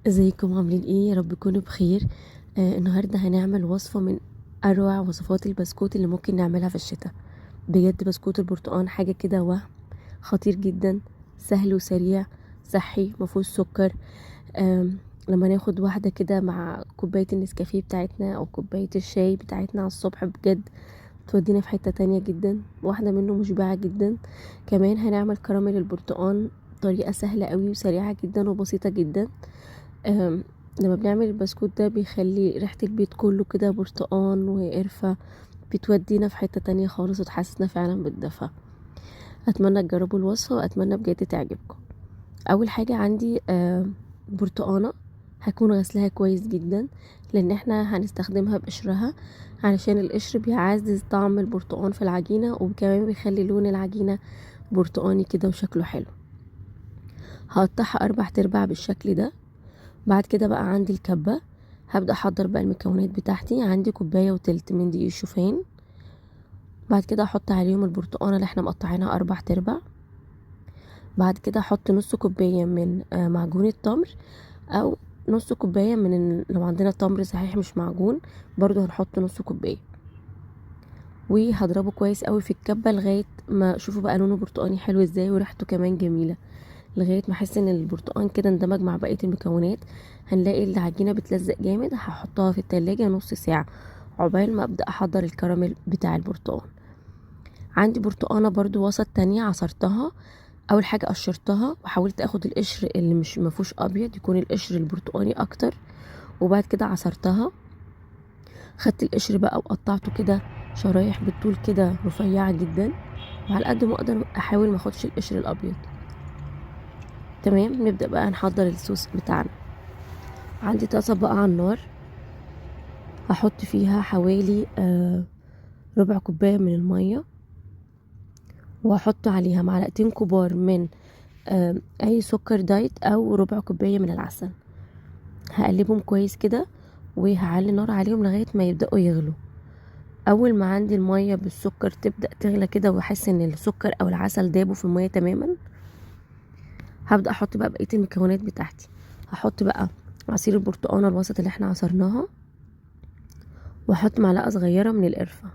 ازيكم عاملين ايه؟ يا رب تكونوا بخير. النهارده هنعمل وصفه من اروع وصفات البسكوت اللي ممكن نعملها في الشتاء. بجد بسكوت البرتقال حاجه كده خطير جدا، سهل وسريع، صحي، مفهوش سكر. لما ناخد واحده كده مع كوبايه النسكافيه بتاعتنا او كوبايه الشاي بتاعتنا على الصبح، بجد تودينا في حته تانية جدا. واحده منه مشبعه جدا. كمان هنعمل كراميل البرتقال، طريقه سهله قوي وسريعه جدا وبسيطه جدا. آم، لما بنعمل البسكوت ده بيخلي ريحة البيت كله كده برتقان وقرفة، بتودينا في حتة تانية خالص وتحسسنا فعلا بالدفى. اتمنى تجربوا الوصفة واتمنى بجد تعجبكم. اول حاجة عندي برتقانة، هكون غسلها كويس جدا لان احنا هنستخدمها بقشرها، علشان القشر بيعزز طعم البرتقان في العجينة، وكمان بيخلي لون العجينة برتقاني كده وشكله حلو. هقطعها 4 تربع بالشكل ده. بعد كده بقى عندي الكبة، هبدأ احضر بقى المكونات بتاعتي. عندي كوباية وتلت من دقيق الشوفان. بعد كده احط عليهم البرتقانة اللي احنا مقطعينها 4 تربع. بعد كده احط نص كوباية من معجون التمر، او نص كوباية لو عندنا تمر صحيح مش معجون برضو هنحط نص كوباية. وهضربه كويس قوي في الكبة لغاية ما اشوفه بقى لونه برتقاني حلو ازاي وريحته كمان جميلة، لغايه ما احس ان البرتقان كده اندمج مع بقيه المكونات. هنلاقي العجينه بتلزق جامد. هحطها في التلاجة نص ساعه عقبال ما ابدا احضر الكراميل بتاع البرتقان. عندي برتقانه برضو وسط تانية عصرتها. اول حاجه قشرتها وحاولت اخد القشر اللي مش مفهوش ابيض، يكون القشر البرتقاني اكتر. وبعد كده عصرتها، خدت القشر بقى وقطعته كده شرايح بالطول كده رفيعه جدا، وعلى قد ما اقدر احاول ما اخدش القشر الابيض. تمام، نبدا بقى نحضر الصوص بتاعنا. عندي طاسة بقى على النار، هحط فيها حوالي ربع كوباية من المية، وهحط عليها معلقتين كبار من اي سكر دايت او ربع كوباية من العسل. هقلبهم كويس كده وهعلي النار عليهم لغاية ما يبدأوا يغلوا. اول ما عندي المية بالسكر تبدأ تغلى كده واحس ان السكر او العسل دابوا في المية تماما، هبدأ احط بقى بقية المكونات بتاعتي. هحط بقى عصير البرتقانة الوسط اللي احنا عصرناها، واحط معلقة صغيرة من القرفة.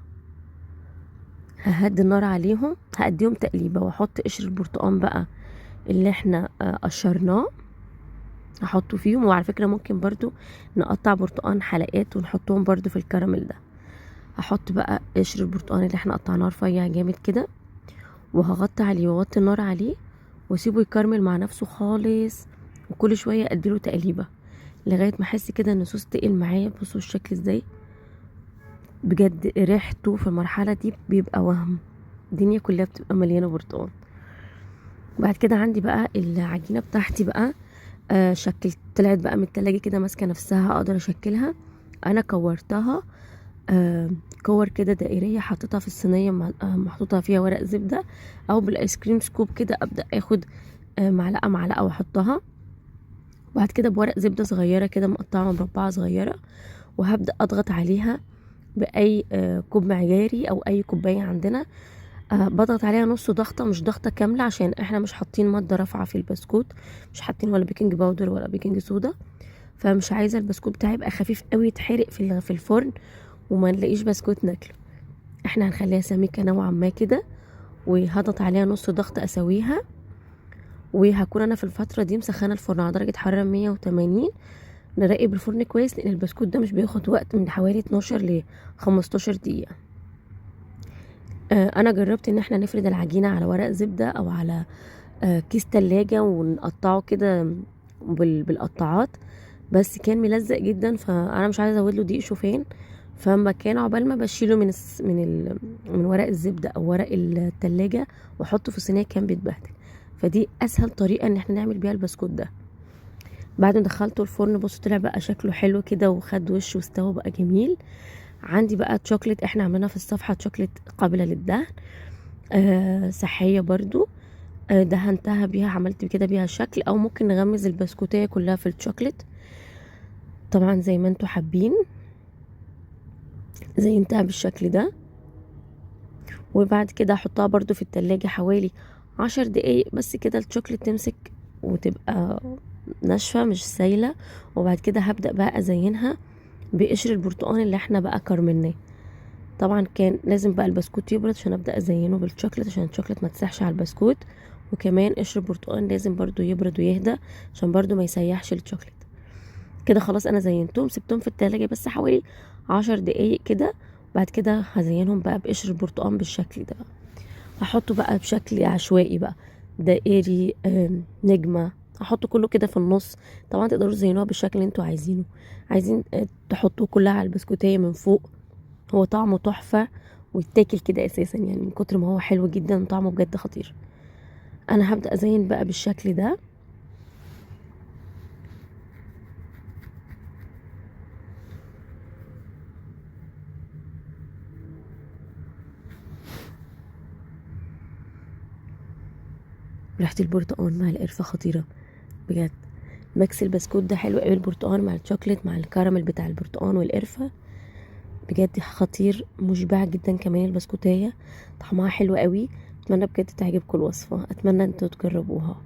ههدي النار عليهم، هأديهم تقليبة، واحط قشر البرتقان بقى اللي احنا قشرناه هحطه فيهم. وعلى فكرة ممكن برضو نقطع برتقان حلقات ونحطهم برضو في الكراميل ده. هحط بقى قشر البرتقان اللي احنا قطعناه رفيع جامد كده، وهغطي عليه واوطي النار عليه واسيبه يكرمل مع نفسه خالص. وكل شوية اديله تقليبة لغاية ما احس كده ان الصوص تقل معايا. بصوا الشكل ازاي، بجد ريحته في المرحلة دي بيبقى وهم، الدنيا كلها بتبقى مليانة برتقان. بعد كده عندي بقى العجينة بتاعتي بقى شكلت، طلعت بقى من التلاجة كده ماسكة نفسها، اقدر اشكلها. انا كورتها كور كده دائرية، حطيتها في الصينية محطوطة فيها ورق زبدة، او بالايس كريم سكوب كده ابدأ اخد معلقة معلقة واحطها. وبعد كده بورق زبدة صغيرة كده مقطعة مربعة صغيرة، وهبدأ اضغط عليها باي كوب معياري او اي كوباية عندنا. بضغط عليها نص ضغطة، مش ضغطة كاملة، عشان احنا مش حاطين مادة رافعة في البسكوت، مش حاطين ولا بيكنج باودر ولا بيكنج صودا. فمش عايزة البسكوت بتاعي يبقى خفيف قوي يتحرق في الفرن وما نلاقيش بسكوت ناكله. احنا هنخليها سميكة نوعا ما كده، وهضغط عليها نص ضغطة اسويها. وهكون انا في الفترة دي مسخنة الفرن على درجة حرارة 180. نراقب الفرن كويس لان البسكوت ده مش بياخد وقت، من حوالي 12 ل 15 دقيقة. انا جربت ان احنا نفرد العجينة على ورق زبدة او على كيس تلاجة ونقطعه كده بالقطاعات، بس كان ملزق جدا، فانا مش عايزه ازود له دقيق شوفان. فما كان عقبال ما بشيله من ورق الزبده او ورق التلاجة واحطه في الصينيه كان بيتبهدل. فدي اسهل طريقه ان احنا نعمل بيها البسكوت ده. بعد ما دخلته الفرن بصوا طلع بقى شكله حلو كده وخد وش واستوى بقى جميل. عندي بقى شوكليت احنا عاملينها في الصفحه، شوكليت قابله للدهن، صحيه برضو. دهنتها بيها، عملت كده بيها شكل، او ممكن نغمز البسكوتيه كلها في الشوكليت طبعا زي ما انتوا حابين. زينتها بالشكل ده، وبعد كده احطها برضو في التلاجة حوالي 10 دقايق بس كده الشوكليت تمسك وتبقى ناشفة مش سايلة. وبعد كده هبدأ بقى ازينها بقشر البرتقال اللي احنا بقى كرملناه. طبعا كان لازم بقى البسكوت يبرد عشان ابدأ ازينه بالشوكليت، عشان الشوكليت ما تسيحش على البسكوت. وكمان قشر البرتقال لازم برضو يبرد ويهدى عشان برضو ما يسيحش الشوكليت. كده خلاص انا زينتهم، سبتهم في التلاجة بس حوالي 10 دقايق كده. بعد كده هزينهم بقى بقشر البرتقال بالشكل ده بقى. هحطه بقى بشكل عشوائي بقى، دائري، نجمة. هحطه كله كده في النص. طبعا تقدروا تزينوها بالشكل اللي انتوا عايزينه. عايزين تحطوه كلها على البسكوتية من فوق. هو طعمه تحفة ويتاكل كده اساسا، يعني من كتر ما هو حلو جدا طعمه بجد خطير. انا هبدأ ازين بقى بالشكل ده. ريحة البرتقال مع القرفة خطيرة بجد. ميكس البسكوت ده حلو قوي، البرتقال مع الشوكليت مع الكراميل بتاع البرتقال والقرفة، بجد خطير مشبع جدا. كمان البسكوتية طعمها حلو قوي. اتمنى بجد تعجبكم الوصفة، اتمنى انتوا تجربوها.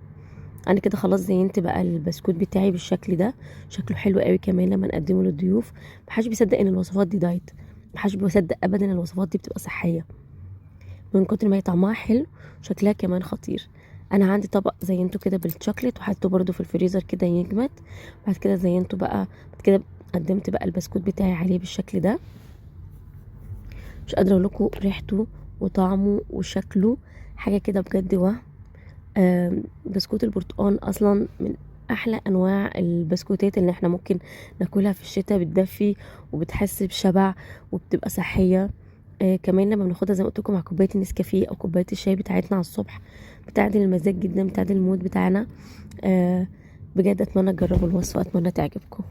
انا كده خلاص زينت بقى البسكوت بتاعي بالشكل ده، شكله حلو قوي. كمان لما نقدمه للضيوف محدش بيصدق ان الوصفات دي دايت، محدش بيصدق ابدا ان الوصفات دي بتبقى صحية من كتر ما هي طعمها حلو وشكلها كمان خطير. انا عندي طبق زينته كده بالشوكليت وحطيته برده في الفريزر كده يجمد. بعد كده زينته بقى، بعد كده قدمت بقى البسكوت بتاعي عليه بالشكل ده. مش قادره اقول لكم ريحته وطعمه وشكله حاجه كده بجد. بسكوت البرتقال اصلا من احلى انواع البسكوتات اللي احنا ممكن ناكلها في الشتاء، بتدفي وبتحس بشبع وبتبقى صحيه. كمان لما بناخدها زي ما قلت لكم مع كوبايه النسكافيه او كوبايه الشاي بتاعتنا على الصبح، بتعدل المزاج جدا، بتعدل المود بتاعنا. بجد اتمنى تجربوا الوصفه، اتمنى تعجبكم.